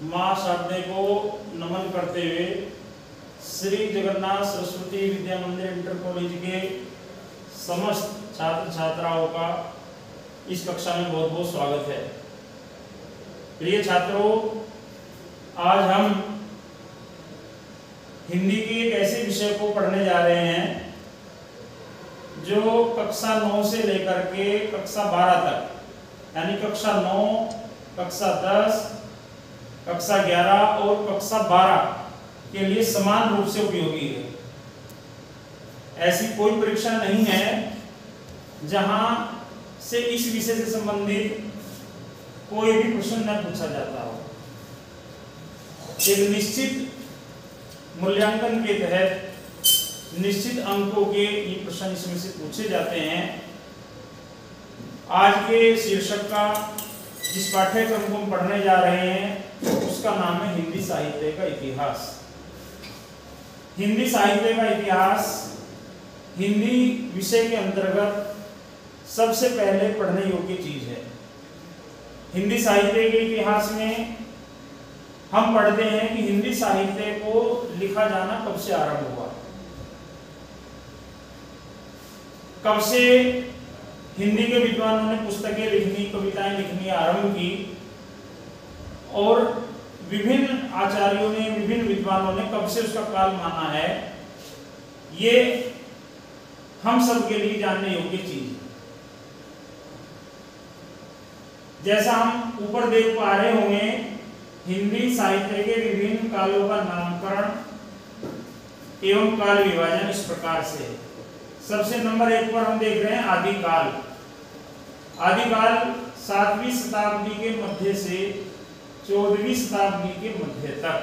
माँ शारदे को नमन करते हुए श्री जगन्नाथ सरस्वती विद्या मंदिर इंटर कॉलेज के समस्त छात्र छात्राओं का इस कक्षा में बहुत बहुत स्वागत है। प्रिय छात्रों, आज हम हिंदी के एक ऐसे विषय को पढ़ने जा रहे हैं जो कक्षा 9 से लेकर के कक्षा 12 तक, यानी कक्षा 9, कक्षा 10, कक्षा 11 और कक्षा 12 के लिए समान रूप से उपयोगी है। ऐसी कोई परीक्षा नहीं है जहां से इस विषय से संबंधित कोई भी प्रश्न न पूछा जाता हो। एक निश्चित मूल्यांकन के तहत निश्चित अंकों के ये प्रश्न इसमें से पूछे जाते हैं। आज के शीर्षक का जिस पाठ्यक्रम को हम पढ़ने जा रहे हैं उसका नाम है हिंदी साहित्य का इतिहास। हिंदी साहित्य का इतिहास हिंदी विषय के अंतर्गत सबसे पहले पढ़ने योग्य चीज है। हिंदी साहित्य के इतिहास में हम पढ़ते हैं कि हिंदी साहित्य को लिखा जाना कब से आरंभ हुआ, कब से हिंदी के विद्वानों ने पुस्तकें लिखनी, कविताएं लिखनी आरंभ की, और विभिन्न आचार्यों ने, विभिन्न विद्वानों ने कब से उसका काल माना है। ये हम सब के लिए जानने योग्य चीज है। जैसा हम ऊपर देख पा रहे होंगे, हिंदी साहित्य के विभिन्न कालों का नामकरण एवं काल विभाजन इस प्रकार से है। सबसे नंबर 1 पर हम देख रहे हैं आदिकाल। आदिकाल 7वीं शताब्दी के मध्य से 14वीं शताब्दी के मध्य तक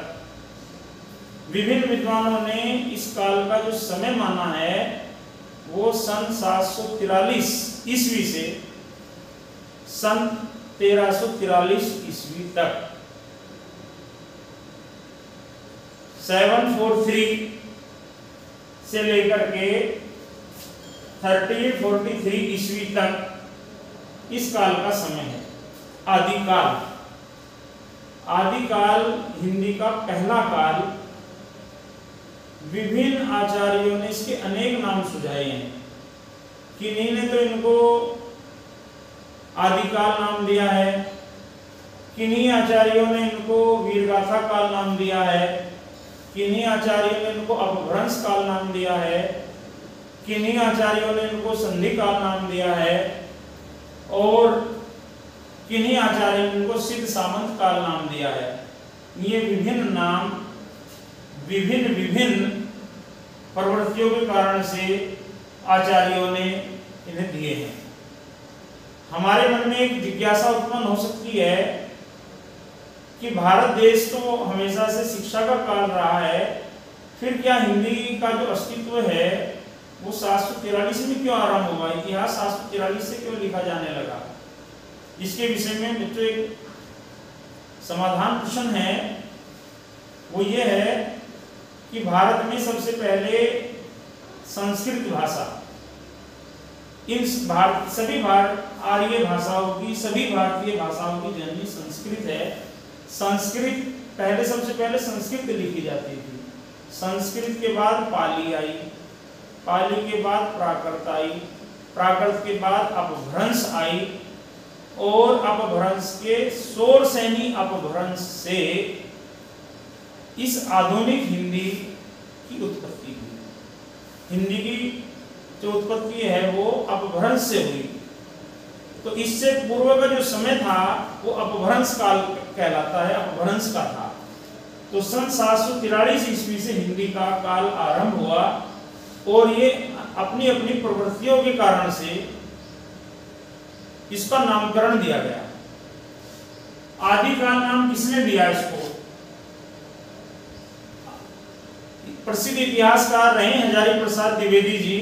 विभिन्न विद्वानों ने इस काल का जो समय माना है वो सन 743 ईस्वी से सन 1343 ईस्वी तक, 743 से लेकर के 1343 ईस्वी तक इस काल का समय है आदिकाल। आदिकाल हिंदी का पहला काल। विभिन्न आचार्यों ने इसके अनेक नाम सुझाए हैं। किन्हीं ने तो इनको आदिकाल नाम दिया है, किन्हीं आचार्यों ने इनको वीरगाथा काल नाम दिया है, किन्हीं आचार्यों ने इनको अपभ्रंश काल नाम दिया है, किन्हीं आचार्यों ने इनको संधि काल नाम दिया है, और किन्हीं आचार्यों ने इनको सिद्ध सामंत काल नाम दिया है। ये विभिन्न नाम विभिन्न प्रवृत्तियों के कारण से आचार्यों ने इन्हें दिए हैं। हमारे मन में एक जिज्ञासा उत्पन्न हो सकती है कि भारत देश तो हमेशा से शिक्षा का काल रहा है, फिर क्या हिंदी का जो अस्तित्व है वो 743 में क्यों आरंभ हुआ, इतिहास 743 से क्यों लिखा जाने लगा। इसके विषय में मित्रों एक समाधान प्रश्न है, वो ये है कि भारत में सबसे पहले संस्कृत भाषा, सभी आर्य भाषाओं की, सभी भारतीय भाषाओं की जननी संस्कृत है। संस्कृत पहले, सबसे पहले संस्कृत लिखी जाती थी। संस्कृत के बाद पाली आई, पाली के बाद प्राकृत आई, प्राकृत के बाद अपभ्रंश आई, और अपभ्रंश के शोरसेनी अपभ्रंश से इस आधुनिक हिंदी की उत्पत्ति हुई। हिंदी की जो उत्पत्ति है वो अपभ्रंश से हुई। तो इससे पूर्व का जो समय था वो अपभ्रंश काल कहलाता है, अपभ्रंश का था। तो सन 743 ईस्वी से हिंदी का काल आरंभ हुआ, और ये अपनी अपनी प्रवृत्तियों के कारण से इसका नामकरण दिया गया। आदिकाल नाम किसने दिया इसको? प्रसिद्ध इतिहासकार रहे हजारी प्रसाद द्विवेदी जी।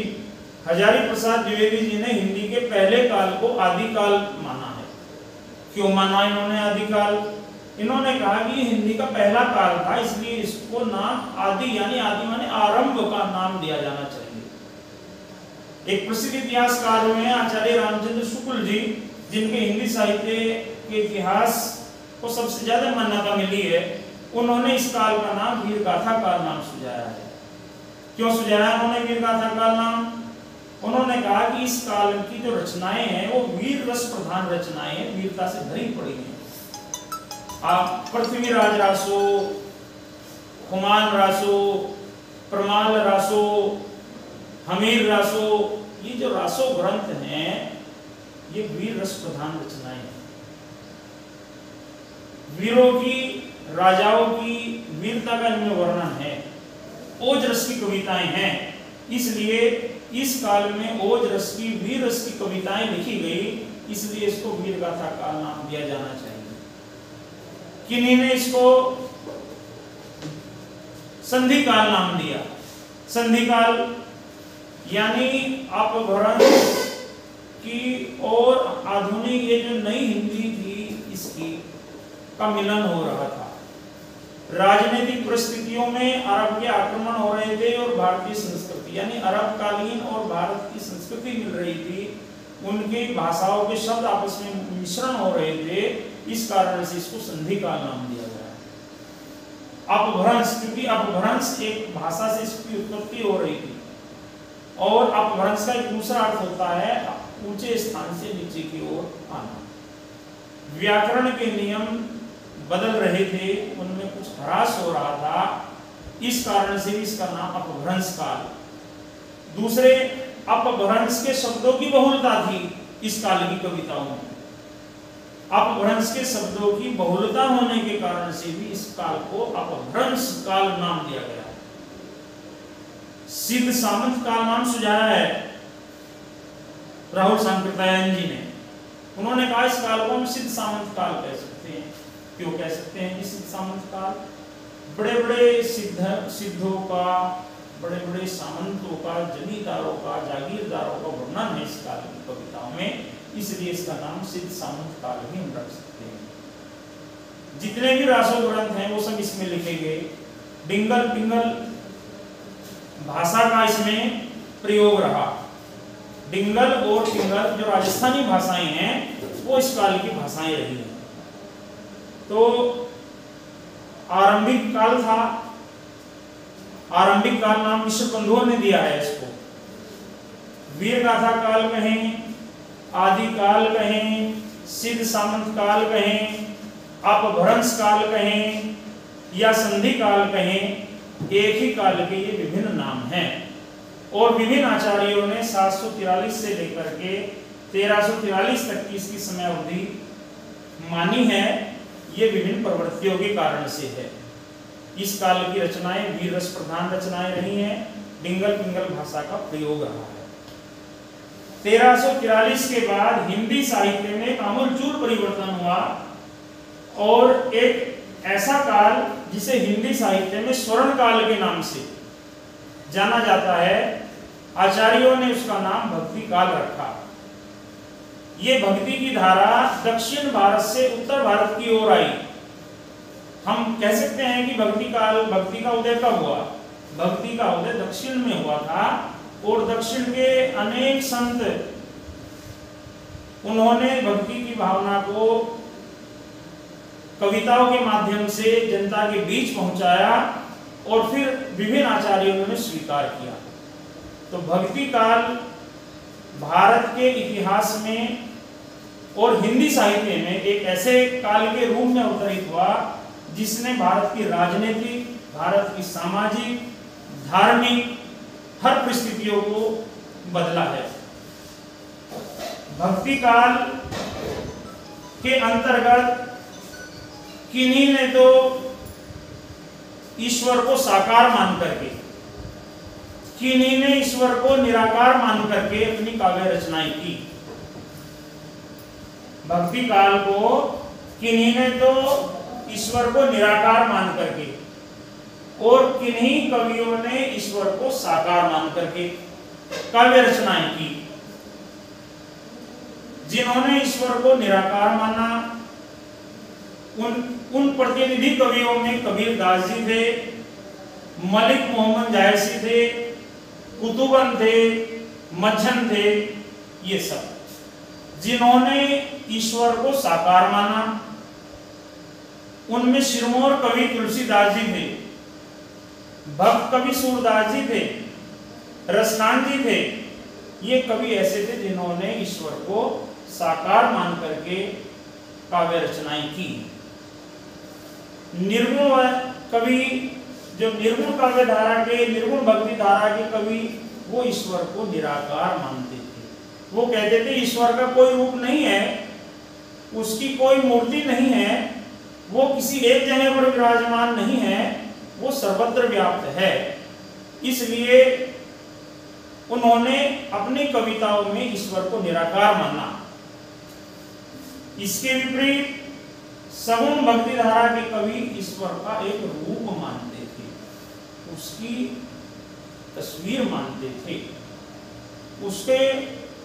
हजारी प्रसाद द्विवेदी जी ने हिंदी के पहले काल को आदिकाल माना है। क्यों माना इन्होंने आदिकाल? इन्होंने कहा कि हिंदी का पहला काल था, इसलिए इसको नाम आदि, यानी आदि माने आरंभ का नाम दिया जाना चाहिए। एक प्रसिद्ध इतिहासकार हुए आचार्य रामचंद्र शुक्ल जी, जिनके हिंदी साहित्य के इतिहास को सबसे ज्यादा मान्यता मिली है, उन्होंने इस काल का नाम वीर गाथा काल नाम सुझाया है। क्यों सुझाया उन्होंने वीर गाथा काल नाम? उन्होंने कहा कि इस काल की जो रचनाएं हैं वो वीर रस प्रधान रचनाएं हैं, वीरता से भरी पड़ी हैं। आप पृथ्वीराज रासो, खुमान रासो, प्रमाल रासो, हमीर रासो, ये जो रासो ग्रंथ हैं ये वीर रस प्रधान रचनाएं हैं। वीरों की, राजाओं की वीरता का इनमें वर्णन है, ओज रस की कविताएं हैं। इसलिए इस काल में ओज रस की, वीर रस की कविताएं लिखी गई, इसलिए इसको वीर गाथा काल नाम दिया जाना चाहिए। किन्हीं ने इसको संधि काल नाम दिया। संधि काल यानी अपभ्रंश की और आधुनिक ये जो नई हिंदी थी इसकी का मिलन हो रहा था। राजनीतिक परिस्थितियों में अरब के आक्रमण हो रहे थे और भारतीय संस्कृति यानी अरब कालीन और भारत की संस्कृति मिल रही थी, उनकी भाषाओं के शब्द आपस में मिश्रण हो रहे थे, इस कारण से इसको संधि काल नाम दिया गया। अपभ्रंश, क्योंकि अपभ्रंश एक भाषा से इसकी उत्पत्ति हो रही थी और अपभ्रंश का एक दूसरा अर्थ होता है ऊंचे स्थान से नीचे की ओर आना। व्याकरण के नियम बदल रहे थे, उनमें कुछ ह्रास हो रहा था, इस कारण से इसका नाम अपभ्रंश काल। दूसरे, अपभ्रंश के शब्दों की बहुलता थी इस काल की कविताओं में। अपभ्रंश के शब्दों की बहुलता होने के कारण से भी इस काल को अपभ्रंश काल नाम दिया गया। सिद्ध सामंत काल नाम सुझाया है राहुल सांकृत्यायन जी ने। उन्होंने कहा इस काल को हम सिद्ध सामंत काल कह सकते हैं। क्यों कह सकते हैं कि सिद्ध सामंत काल? बड़े बड़े सिद्धों का, बड़े बड़े सामंतों का, जमींदारों का, जागीरदारों का वर्णन है इस काल की कविताओं में, इसलिए इसका नाम सिद्ध सामंत काल ही हम रख सकते हैं। जितने भी रासो ग्रंथ हैं वो सब इसमें लिखे गए। डिंगल पिंगल भाषा का इसमें प्रयोग रहा। डिंगल और पिंगल जो राजस्थानी भाषाएं हैं वो इस काल की भाषाएं रही हैं। तो आरंभिक काल था, आरंभिक काल नाम मिश्र बंधुओं ने दिया है इसको। वीर गाथा काल कहें, आदि काल कहें, सिद्ध सामंत काल कहें, अपभ्रंश काल कहें या संधि काल कहें, एक ही काल के ये विभिन्न नाम हैं। और विभिन्न आचार्यों ने 743 से लेकर के 1343 तक की इसकी समयावधि मानी है। ये विभिन्न प्रवृत्तियों के कारण से है। इस काल की रचनाएं वीर रस प्रधान रचनाएं रही हैं, डिंगल पिंगल भाषा का प्रयोग रहा है। 1343 के बाद हिंदी साहित्य में आमूलचूल परिवर्तन हुआ और एक ऐसा काल जिसे हिंदी साहित्य में स्वर्ण काल के नाम से जाना जाता है, आचार्यों ने उसका नाम भक्ति काल रखा। ये भक्ति की धारा दक्षिण भारत से उत्तर भारत की ओर आई। हम कह सकते हैं कि भक्ति का उदय कब हुआ? भक्ति का उदय दक्षिण में हुआ था और दक्षिण के अनेक संत उन्होंने भक्ति की भावना को कविताओं के माध्यम से जनता के बीच पहुंचाया और फिर विभिन्न आचार्यों ने स्वीकार किया। तो भक्ति काल भारत के इतिहास में और हिंदी साहित्य में एक ऐसे काल के रूप में अवतरित हुआ जिसने भारत की राजनीतिक, भारत की सामाजिक, धार्मिक हर परिस्थितियों को बदला है। भक्ति काल के अंतर्गत किन्हीं ने तो ईश्वर को साकार मान करके, किन्हीं ने ईश्वर को निराकार मान करके अपनी काव्य रचनाएं की। भक्ति काल को किन्हीं ने तो ईश्वर को निराकार मान करके और किन्हीं कवियों ने ईश्वर को साकार मान करके काव्य रचनाएं की। जिन्होंने ईश्वर को निराकार माना उन प्रतिनिधि कवियों में कबीर दास जी थे, मलिक मोहम्मद जायसी थे, कुतुबन थे, मच्छन थे। ये सब जिन्होंने ईश्वर को साकार माना उनमें सिरमौर कवि तुलसीदास जी थे, भक्त कवि सूरदास जी थे, रसकान जी थे। ये कवि ऐसे थे जिन्होंने ईश्वर को साकार मान करके काव्य रचनाएं की। निर्गुण कवि, जो निर्गुण काव्य धारा के, निर्गुण भक्ति धारा के कवि, वो ईश्वर को निराकार मानते थे। वो कहते थे ईश्वर का कोई रूप नहीं है, उसकी कोई मूर्ति नहीं है, वो किसी एक जगह पर विराजमान नहीं है, वो सर्वत्र व्याप्त है। इसलिए उन्होंने अपनी कविताओं में ईश्वर को निराकार माना। इसके विपरीत सगुण भक्ति धारा के कवि ईश्वर का एक रूप मानते थे, उसकी तस्वीर मानते थे। उसके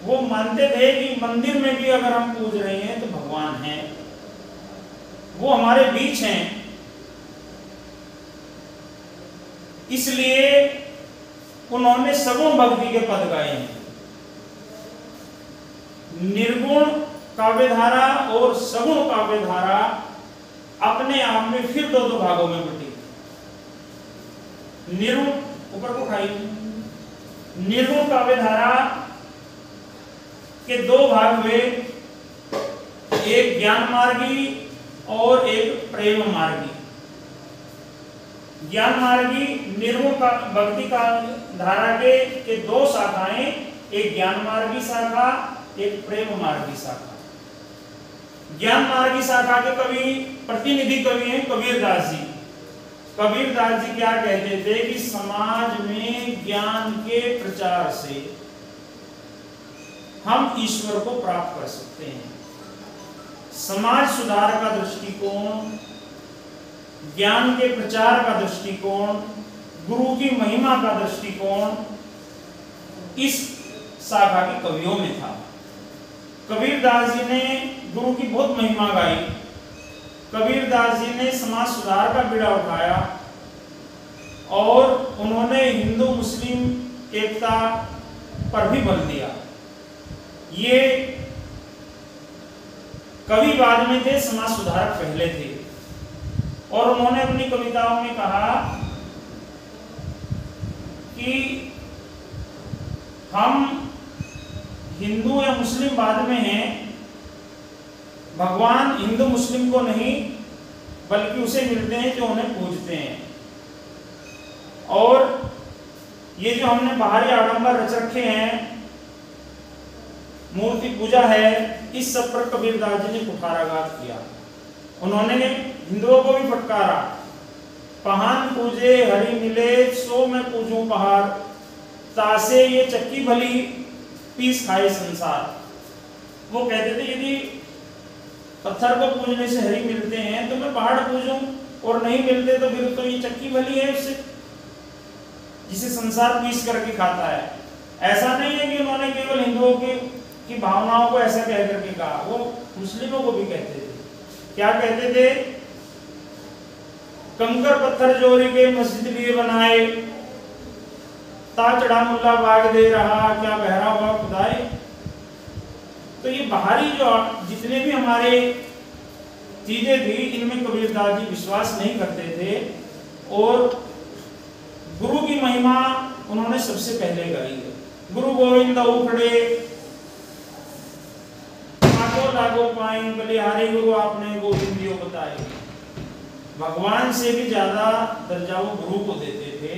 वो मानते थे कि मंदिर में भी अगर हम पूज रहे हैं तो भगवान हैं, वो हमारे बीच हैं। इसलिए उन्होंने सगुण भक्ति के पद गाए हैं। निर्गुण काव्यधारा और सगुण काव्यधारा अपने आप में फिर दो भागों में बटी। निर्गुण ऊपर को उठाइए। निर्गुण काव्यधारा के दो भाग हुए, एक ज्ञान मार्गी और एक प्रेम मार्गी। ज्ञान मार्गी निर्गुण भक्ति का धारा के दो शाखाएं, एक ज्ञान मार्गी शाखा, एक प्रेम मार्गी शाखा। ज्ञान मार्गी शाखा के कवि, प्रतिनिधि कवि हैं कबीरदास जी। कबीरदास जी क्या कहते थे कि समाज में ज्ञान के प्रचार से हम ईश्वर को प्राप्त कर सकते हैं। समाज सुधार का दृष्टिकोण, ज्ञान के प्रचार का दृष्टिकोण, गुरु की महिमा का दृष्टिकोण इस शाखा के कवियों में था। कबीरदास जी ने गुरु की बहुत महिमा गाई। कबीरदास जी ने समाज सुधार का बीड़ा उठाया और उन्होंने हिंदू मुस्लिम एकता पर भी बल दिया। ये कवि बाद में थे, समाज सुधारक पहले थे। और उन्होंने अपनी कविताओं में कहा कि हम हिंदू या मुस्लिम बाद में हैं, भगवान हिंदू मुस्लिम को नहीं बल्कि उसे मिलते हैं जो उन्हें पूजते हैं। और ये जो हमने बाहरी आडंबर रच रखे हैं, मूर्ति पूजा है, इस सब पर कबीरदास जी ने कुठाराघात किया। उन्होंने हिंदुओं को भी फटकारा, पहान पूजे हरि मिले सो मैं पूजूं पहाड़, तासे ये चक्की भली पीस खाए संसार। वो कहते थे यदि पत्थर को पूजने से हरि मिलते हैं तो मैं पहाड़ पूजूं, और नहीं मिलते तो फिर तो ये चक्की भली है उससे, जिसे संसार पीस करके खाता है। ऐसा नहीं है कि उन्होंने केवल हिंदुओं की भावनाओं को ऐसा कह करके कहा, वो मुस्लिमों को भी कहते थे। क्या कहते थे? कंकर पत्थर जोड़ी के मस्जिद लिए बनाए, ताचड़ा मुल्ला बाग दे रहा, क्या बहरा हुआ खुदाए। तो ये बाहरी जो जितने भी हमारे चीजें थी, इनमें कबीरदास जी विश्वास नहीं करते थे। और गुरु की महिमा उन्होंने सबसे पहले गाई है। गुरु गोविंद उखड़े लागो पाई, बलिहारी गुरु आपने गोविंदियों बताए। भगवान से भी ज्यादा दर्जा वो गुरु को देते थे।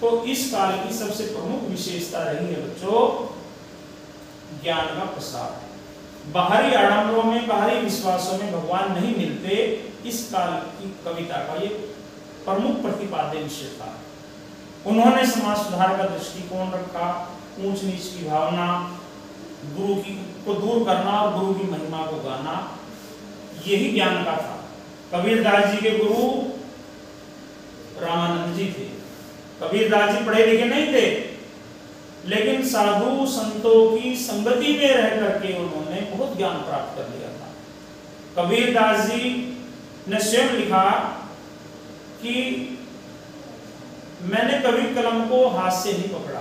तो इस काल की सबसे प्रमुख विशेषता रही है बच्चों, ज्ञान का प्रसार। बाहरी आडंबरों में, बाहरी विश्वासों में भगवान नहीं मिलते, इस काल की कविता का ये प्रमुख प्रतिपाद्य विषय था। उन्होंने समाज सुधार का दृष्टिकोण रखा, ऊंच नीच की भावना, गुरु की को दूर करना और गुरु की महिमा को गाना, यही ज्ञान का था। कबीरदास जी के गुरु रामानंद जी थे। कबीरदास जी पढ़े लिखे नहीं थे, लेकिन साधु संतों की संगति में रह करके उन्होंने बहुत ज्ञान प्राप्त कर लिया था। कबीरदास जी ने स्वयं लिखा कि मैंने कभी कलम को हाथ से नहीं पकड़ा।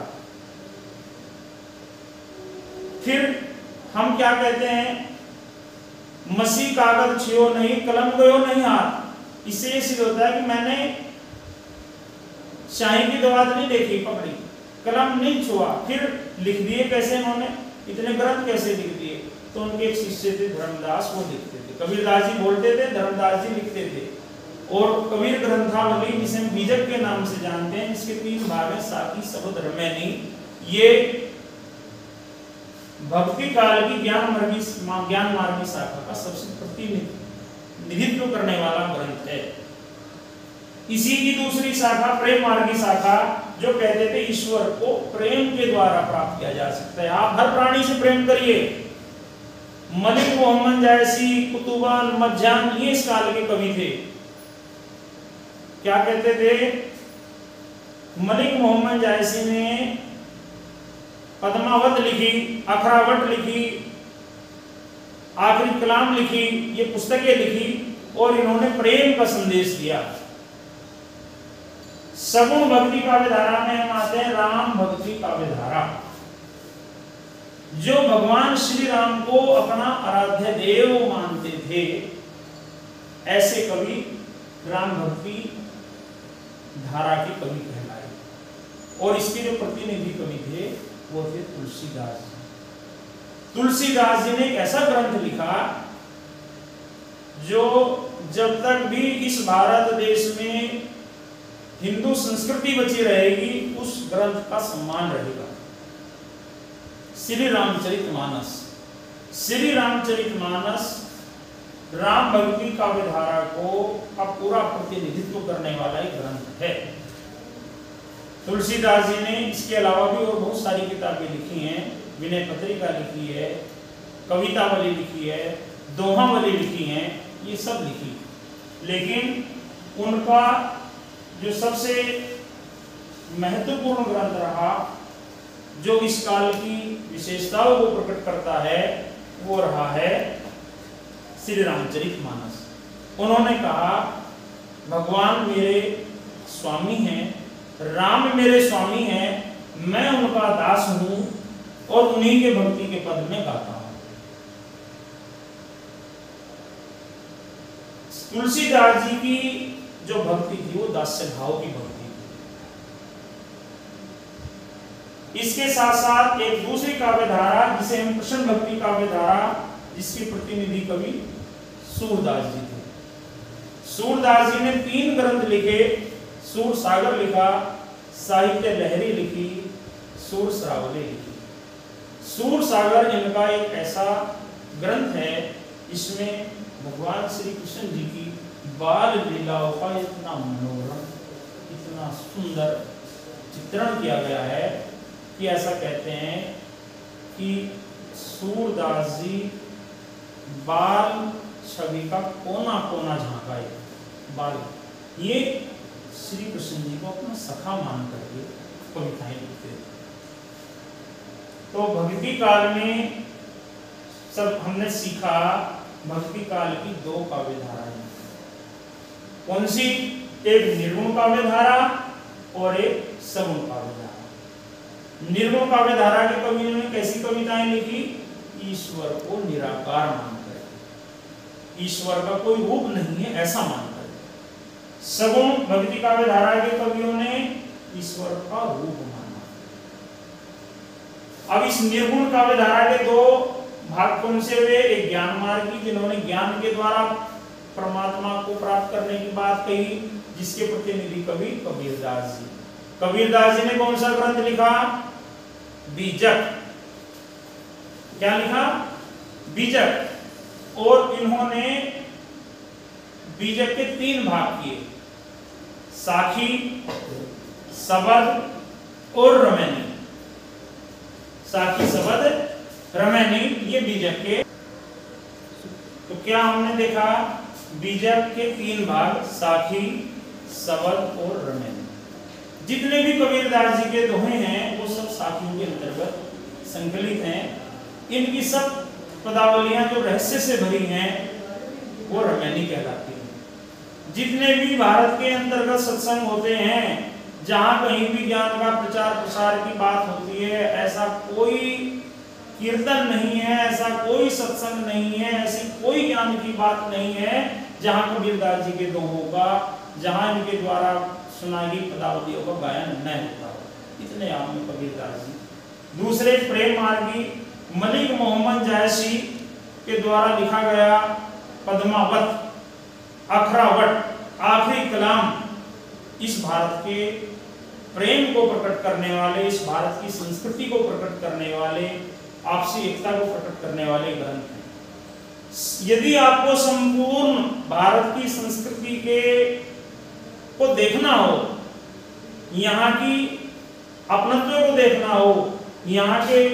फिर हम क्या कहते हैं, मसी कागज छियो नहीं, कलम गयो नहीं हाथ। इससे ये सिद्ध होता है कि मैंने शाही की दवात नहीं देखी, पकड़ी, कलम नहीं छुआ, फिर लिख दिए कैसे इन्होंने, इतने ग्रंथ कैसे लिख दिए। तो उनके एक शिष्य थे धर्मदास, वो लिखते थे। कबीरदास जी बोलते थे, धर्मदास जी लिखते थे। और कबीर ग्रंथावली, जिसे हम बीजक के नाम से जानते हैं, इसके 3 भाग हैं, साखी, सबद, रमैनी। ये भक्ति काल की ज्ञान मार्गी शाखा का सबसे प्रतिनिधित्व करने वाला ग्रंथ है। इसी की दूसरी शाखा प्रेम मार्गी शाखा, जो कहते थे ईश्वर को प्रेम के द्वारा प्राप्त किया जा सकता है। आप हर प्राणी से प्रेम करिए। मलिक मोहम्मद जायसी, कुतुबन, मज्जान, ये इस काल के कवि थे। क्या कहते थे? मलिक मोहम्मद जायसी ने पद्मावत लिखी, अखरावट लिखी, आखिरी कलाम लिखी, ये पुस्तकें लिखी और इन्होंने प्रेम का संदेश दिया। सगुण भक्ति काव्य धारा में हम आते हैं राम भक्ति काव्य धारा, जो भगवान श्री राम को अपना आराध्य देव मानते थे, ऐसे कवि राम भक्ति धारा के कवि कहलाए। और इसके जो प्रतिनिधि कवि थे वो थे तुलसीदास जी। तुलसीदास जी ने एक ऐसा ग्रंथ लिखा जो जब तक भी इस भारत देश में हिंदू संस्कृति बची रहेगी, उस ग्रंथ का सम्मान रहेगा। श्री रामचरितमानस। श्री रामचरितमानस राम भक्ति काव्य धारा को का पूरा प्रतिनिधित्व करने वाला एक ग्रंथ है। तुलसीदास जी ने इसके अलावा भी और बहुत सारी किताबें लिखी हैं। विनय पत्रिका लिखी है, कवितावली लिखी है, दोहावली लिखी हैं, ये सब लिखी। लेकिन उनका जो सबसे महत्वपूर्ण ग्रंथ रहा, जो इस काल की विशेषताओं को प्रकट करता है, वो रहा है श्री रामचरितमानस। उन्होंने कहा भगवान मेरे स्वामी हैं, राम मेरे स्वामी हैं, मैं उनका दास हूं और उन्हीं के भक्ति के पद में गाता हूं। तुलसीदास जी की जो भक्ति थी वो दास्य भाव की भक्ति थी। इसके साथ साथ एक दूसरी काव्य धारा जिसे हम कृष्ण भक्ति काव्य धारा, जिसके प्रतिनिधि कवि सूरदास जी थे। सूरदास जी ने 3 ग्रंथ लिखे, सूर सागर लिखा, साहित्य लहरी लिखी, सूर श्रावली लिखी। सूर सागर इनका एक ऐसा ग्रंथ है, इसमें भगवान श्री कृष्ण जी की बाल लीलाओं का इतना मनोरम, इतना सुंदर चित्रण किया गया है कि ऐसा कहते हैं कि सूरदास जी बाल छवि का कोना कोना झांकाए। बाल, ये श्री कृष्ण जी को अपना सखा मान करके कविताएं लिखते। तो भक्ति काल में सब हमने सीखा, भक्ति काल की 2 काव्य धाराएं। कौन सी? एक निर्गुण काव्य धारा और एक सगुण काव्य धारा। निर्गुण काव्य धारा के कवियों ने कैसी कविताएं लिखी? ईश्वर को निराकार मानकर, ईश्वर का कोई रूप नहीं है ऐसा मानकर। सगुण भक्ति काव्य धारा के कवियों ने ईश्वर का रूप माना। अब इस निर्गुण काव्य धारा के 2 भाग कौन से हुए? एक ज्ञान मार्गी, जिन्होंने ज्ञान के द्वारा परमात्मा को प्राप्त करने की बात कही, जिसके प्रतिनिधि कवि कबीरदास जी। कबीरदास जी ने कौन सा ग्रंथ लिखा? बीजक। क्या लिखा? बीजक। और इन्होंने बीजक के 3 भाग किए, साखी, सबद और रमैनी। साखी, सबद, रमैनी, ये बीजक के। तो क्या हमने देखा? बीजक के 3 भाग, साखी, सबद और रमैनी। जितने भी कबीरदास जी के दोहे हैं वो सब साखियों के अंतर्गत संकलित हैं। इनकी सब पदावलियां जो रहस्य से भरी हैं वो रमैनी कहलाती है। जितने भी भारत के अंतर्गत सत्संग होते हैं, जहां कहीं भी ज्ञान का प्रचार प्रसार की बात होती है, ऐसा कोई कीर्तन नहीं है, ऐसा कोई सत्संग नहीं है, ऐसी कोई ज्ञान की बात नहीं है जहाँ कबीरदास जी के दोहों का, जहाँ इनके द्वारा सुनाई गई पदावलियों का गायन न होता हो। इतने आप में कबीरदास जी। दूसरे प्रेम मार्गी मलिक मोहम्मद जायसी के द्वारा लिखा गया पद्मावत, अखरावट, आखिरी कलाम इस भारत के प्रेम को प्रकट करने वाले, इस भारत की संस्कृति को प्रकट करने वाले, आपसी एकता को प्रकट करने वाले ग्रंथ हैं। यदि आपको संपूर्ण भारत की संस्कृति के को देखना हो, यहाँ की अपनत्व को देखना हो, यहाँ के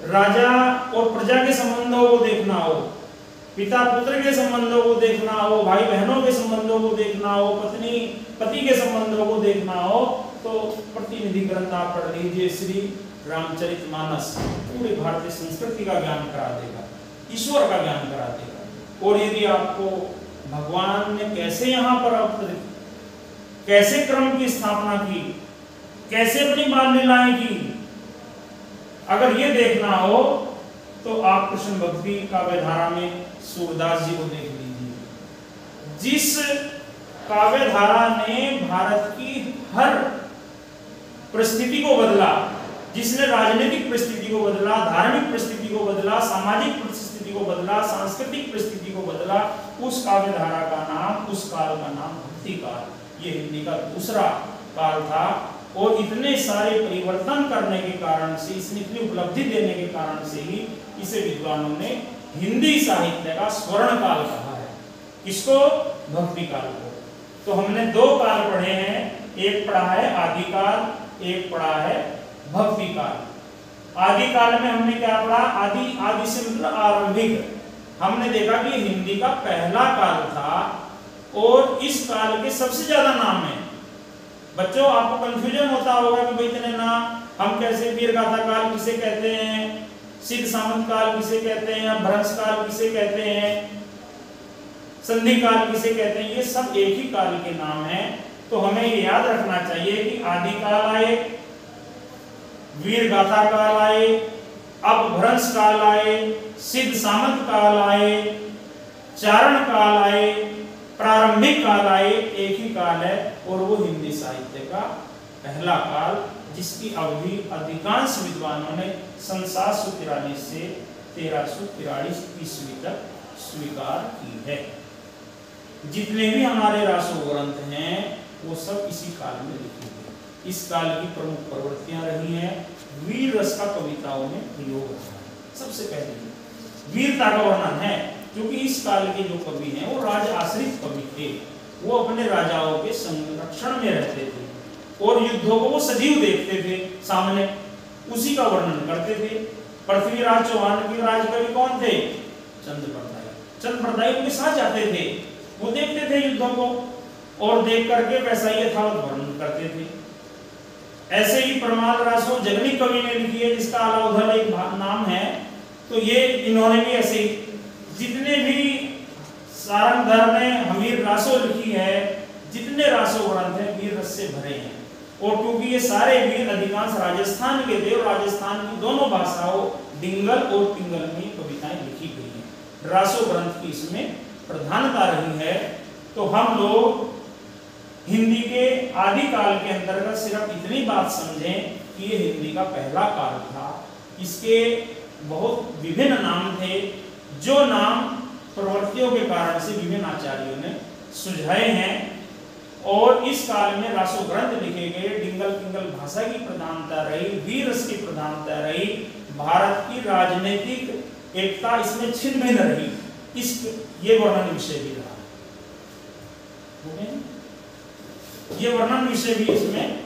राजा और प्रजा के संबंधों को देखना हो, पिता पुत्र के संबंधों को देखना हो, भाई बहनों के संबंधों को देखना हो, पत्नी पति के संबंधों को देखना हो, तो प्रतिनिधि ग्रंथ आप पढ़ लीजिए श्री रामचरितमानस। पूरे भारतीय संस्कृति का ज्ञान करा देगा, ईश्वर का ज्ञान करा देगा। और यदि आपको भगवान ने कैसे यहाँ पर अवतरित, कैसे क्रम की स्थापना की, कैसे अपनी बाल लीलाएं की, अगर ये देखना हो तो आप कृष्ण भक्ति काव्य धारा में सूरदास जी को देख लीजिए। जिस काव्य धारा ने भारत की हर परिस्थिति को बदला, जिसने राजनीतिक परिस्थिति को बदला, धार्मिक परिस्थिति को बदला, सामाजिक परिस्थिति को बदला, सांस्कृतिक परिस्थिति को बदला, उस काव्य धारा का नाम, उस काल का नाम भक्ति काल। ये हिंदी का दूसरा काल था। और इतने सारे परिवर्तन करने के कारण से, इसने इतनी उपलब्धि देने के कारण से ही इसे विद्वानों ने हिंदी साहित्य का स्वर्ण काल कहा है। किसको? भक्ति काल को। तो हमने दो काल पढ़े हैं, एक पढ़ा है आदिकाल, एक पढ़ा है भक्ति काल। आदि काल में हमने क्या पढ़ा? आदि से मतलब आरंभिक। हमने देखा कि हिंदी का पहला काल था और इस काल के सबसे ज्यादा नाम है। बच्चों आपको कंफ्यूजन होता होगा कि भाई इतने नाम, हम कैसे वीर गाथा काल किसे कहते हैं, सिद्ध सामंत काल किसे कहते हैं, भ्रंश काल किसे कहते हैं, संधि काल किसे कहते हैं, ये सब एक ही काल के नाम हैं। तो हमें ये याद रखना चाहिए कि आदि काल आए, वीर गाथा काल आए, अब भ्रंश काल आए, सिद्ध सामंत काल आए, चारण काल आए, प्रारंभिक काल आए, एक ही काल है और वो हिंदी साहित्य का पहला काल, जिसकी अवधि अधिकांश विद्वानों ने 743 से 1343 ईस्वी तक स्वीकार की है। जितने भी हमारे रासो ग्रंथ हैं वो सब इसी काल में लिखे गए। इस काल की प्रमुख प्रवृत्तियां रही हैं, वीर रस का कविताओं में प्रयोग रहा है। सबसे पहले वीरता का वर्णन है, क्योंकि इस काल के जो कवि हैं वो राज आश्रित कवि थे। वो अपने राजाओं के संरक्षण में रहते थे और युद्धों को वो सजीव देखते थे सामने, उसी का वर्णन करते थे। पृथ्वीराज चौहान के राज कवि कौन थे? चंद्रप्रदायी। चंद्रप्रदायी उनके साथ जाते थे, वो देखते थे युद्धों को और देख करके वैसा ही यथावत वर्णन करते थे। ऐसे ही परमाल रासो जगनी कवि ने लिखी है, जिसका अलाउधल एक नाम है। तो ये इन्होंने भी ऐसे जितने भी सारंगधर ने हमीर रासो लिखी है, जितने रासो ग्रंथ हैं वीर रस से भरे हैं। और क्योंकि ये सारे वीर अधिकांश राजस्थान के थे और राजस्थान की दोनों भाषाओं डिंगल और पिंगल में कविताएं लिखी गई हैं। रासो ग्रंथ की इसमें प्रधानता रही है। तो हम लोग हिंदी के आदि काल के अंतर्गत सिर्फ इतनी बात समझें कि ये हिंदी का पहला काल था। इसके बहुत विभिन्न नाम थे, जो नाम प्रवृत्तियों के कारण से विभिन्न आचार्यों ने सुझाए हैं। और इस काल में रासो ग्रंथ लिखे गए, डिंगल पिंगल भाषा की प्रधानता रही, वीर रस की प्रधानता रही, भारत की राजनीतिक एकता इसमें छिन्न भिन्न रही। ये वर्णन विषय भी रहा, ये वर्णन विषय भी इसमें